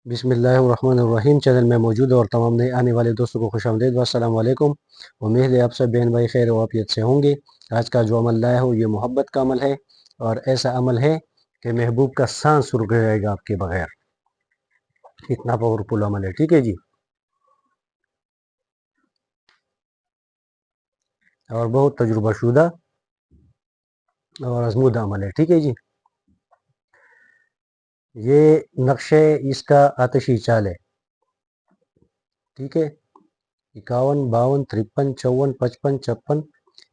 बिस्मिल्लाहिर्रहमानिर्रहीम। चैनल में मौजूद और तमाम नए आने वाले दोस्तों को खुशामदीद व अस्सलाम वालेकुम। उम्मीद है आप सब बहन भाई खैर वाफियत से होंगे। आज का जो अमल लाया हो ये मोहब्बत का अमल है और ऐसा अमल है कि महबूब का सांस रुक जाएगा आपके बगैर। इतना पावरफुल अमल है, ठीक है जी, और बहुत तजुर्बाशुदा और आजमूदा अमल है, ठीक है जी। ये नक्शे इसका आतिशी चाल है, ठीक है। 51, 52, 53, 54, 55, 56,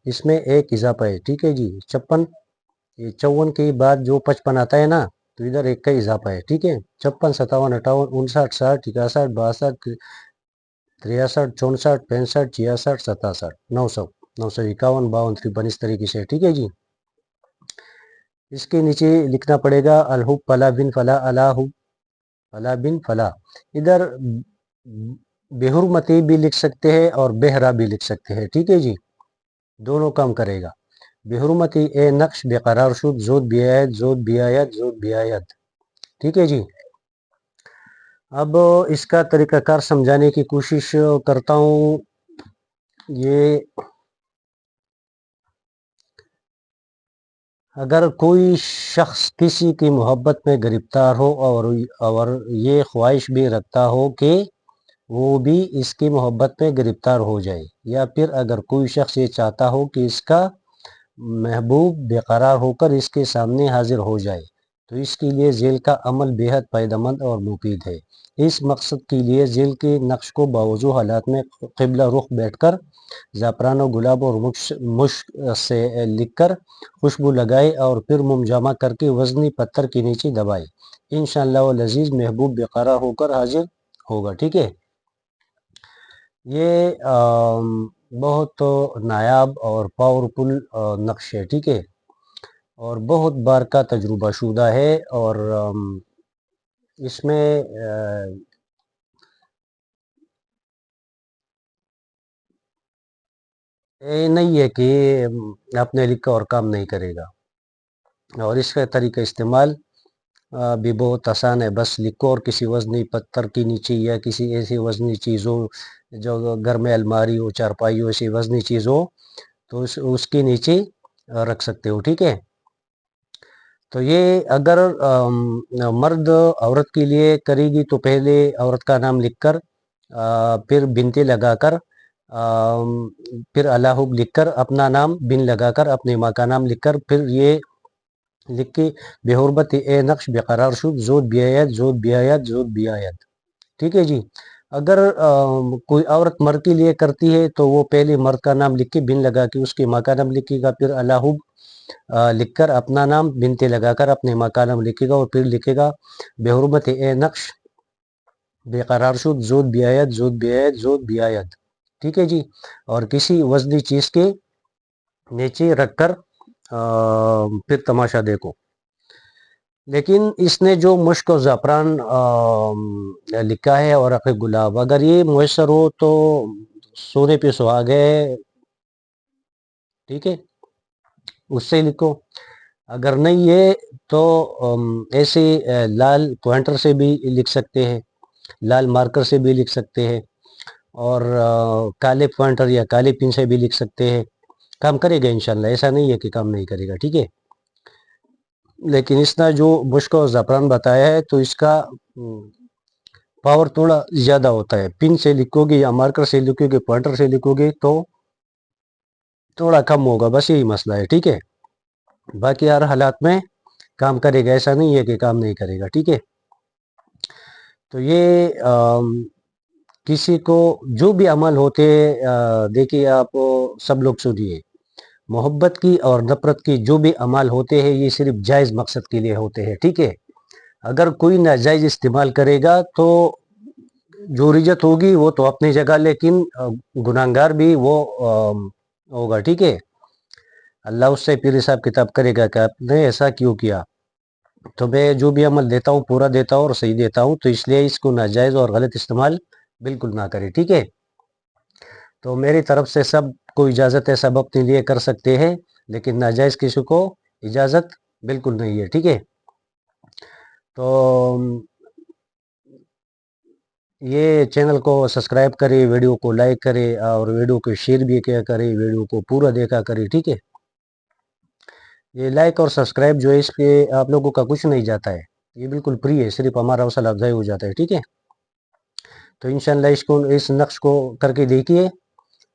इसमें एक इजाफा है, ठीक है जी। 56, ये 54 के बाद जो 55 आता है ना, तो इधर एक का इजाफा है, ठीक है। 56, 57, 58, 59, 60, 61, 62, 63, 64, 65, 66, 67, 900, 951, 52, 53, इस तरीके से, ठीक है जी। इसके नीचे लिखना पड़ेगा अलहुब फला बिन फला अलाहुब फला बिन फला। इधर बेहुरमती भी लिख सकते हैं और बेहरा भी लिख सकते हैं, ठीक है जी, दोनों काम करेगा। बेहुरमती ए नक्श बेकरार शुद जोद बियायत जोद बियायत जोद बियायत, ठीक है जी। अब इसका तरीकाकार समझाने की कोशिश करता हूँ। ये अगर कोई शख्स किसी की मोहब्बत में गिरफ्तार हो और ये ख्वाहिश भी रखता हो कि वो भी इसकी मोहब्बत में गिरफ्तार हो जाए, या फिर अगर कोई शख्स ये चाहता हो कि इसका महबूब बेकरार होकर इसके सामने हाजिर हो जाए, तो इसके लिए जेल का अमल बेहद फ़ायदेमंद और मुफीद है। इस मकसद के लिए जेल के नक्श को बावजूद हालात में क़िबला रुख बैठकर ज़ाफ़रान और गुलाब और मुश्क से लिखकर खुशबू लगाए और फिर मुमजामा करके वज़नी पत्थर के नीचे दबाए। इंशाअल्लाह वल अज़ीज़ महबूब बेकरार होकर हाजिर होगा, ठीक है। ये बहुत नायाब और पावरफुल नक्श है, ठीक है, और बहुत बार का तजुर्बा शुदा है। और इसमें ये नहीं है कि आपने लिखा और काम नहीं करेगा, और इसका तरीका इस्तेमाल भी बहुत आसान है। बस लिखो और किसी वज़नी पत्थर के नीचे या किसी ऐसी वज़नी चीज़ हो जो घर में अलमारी हो, चारपाई हो, ऐसी वज़नी चीज़ हो, तो उसके नीचे रख सकते हो, ठीक है। तो ये अगर मर्द औरत के लिए करेगी तो पहले औरत का नाम लिखकर फिर बिनते लगाकर फिर अलाहुब लिखकर अपना नाम बिन लगाकर अपने माँ का नाम लिखकर फिर ये लिख के बेहुरबत ए नक्श बेकरार शुद जोद बियायत जोद बियायत जोद बियायत, ठीक है जी। अगर कोई औरत मर्द के लिए करती है तो वो पहले मर्द का नाम लिख के बिन लगा के उसके माँ का नाम लिखेगा, फिर अलाहुब लिखकर अपना नाम बिनते लगाकर अपने माँ का नाम लिखेगा और फिर लिखेगा बेहुरमत ए नक्श बेकरार शुद जोद बियायत जोद बियायत जोद बियायत, ठीक है जी। और किसी वजनी चीज़ के नीचे रखकर फिर तमाशा देखो। लेकिन इसने जो मुश्क और ज़ाफ़रान लिखा है और अक़ गुलाब, अगर ये मुयस्सर हो तो सोने पे सुहाग है, ठीक है, उससे लिखो। अगर नहीं है तो ऐसे लाल पॉइंटर से भी लिख सकते हैं, लाल मार्कर से भी लिख सकते हैं, और काले पॉइंटर या काले पिन से भी लिख सकते हैं। काम करेगा इंशाल्लाह, ऐसा नहीं है कि काम नहीं करेगा, ठीक है। लेकिन इसका जो मुश्क और ज़ाफ़रान बताया है तो इसका पावर थोड़ा ज़्यादा होता है। पिन से लिखोगे या मार्कर से लिखोगे, पॉइंटर से लिखोगे तो थोड़ा कम होगा, बस यही मसला है, ठीक है। बाकी हर हालात में काम करेगा, ऐसा नहीं है कि काम नहीं करेगा, ठीक है। तो ये किसी को जो भी अमल होते देखिए आप सब लोग सुनिए, मोहब्बत की और नफ़रत की जो भी अमल होते हैं ये सिर्फ जायज़ मकसद के लिए होते हैं, ठीक है। अगर कोई नाजायज़ इस्तेमाल करेगा तो जो रिजत होगी वो तो अपनी जगह, लेकिन गुनाहगार भी वो होगा, ठीक है। अल्लाह उससे फिर हिसाब किताब करेगा कि आपने ऐसा क्यों किया। तो मैं जो भी अमल देता हूँ पूरा देता हूँ और सही देता हूँ, तो इसलिए इसको नाजायज़ और गलत इस्तेमाल बिल्कुल ना करें, ठीक है। तो मेरी तरफ से सब को इजाज़त है, सब अपने लिए कर सकते हैं, लेकिन नाजायज़ किसी को इजाज़त बिल्कुल नहीं है, ठीक है। तो یہ چینل کو سبسکرائب کرے، ویڈیو کو لائک کرے اور ویڈیو کو شیئر بھی کیا کرے، ویڈیو کو پورا دیکھا کرے، ٹھیک ہے؟ یہ لائک اور سبسکرائب جو ہے اس پہ آپ لوگوں کا کچھ نہیں جاتا ہے، یہ بالکل فری ہے، صرف ہمارا حوصلہ افزائی ہو جاتا ہے، ٹھیک ہے؟ تو انشاءاللہ اس نقش کو کر کے دیکھیے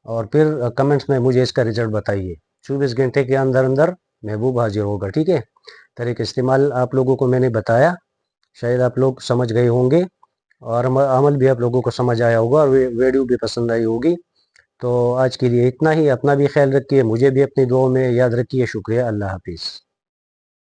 اور پھر کمنٹس میں مجھے اس کا رزلٹ بتائیے۔ 24 گھنٹے کے اندر اندر محبوب حاضر ہوگا، ٹھیک ہے؟ طریقہ استعمال آپ لوگوں کو میں نے بتایا، شاید آپ لوگ سمجھ گئے ہوں گے اور عمل بھی آپ لوگوں کو سمجھ آیا ہوگا اور ویڈیو بھی پسند آئی ہوگی۔ تو آج کے لیے اتنا ہی، اپنا بھی خیال رکھیے، مجھے بھی اپنی دعاؤں میں یاد رکھیے۔ شکریہ، اللہ حافظ۔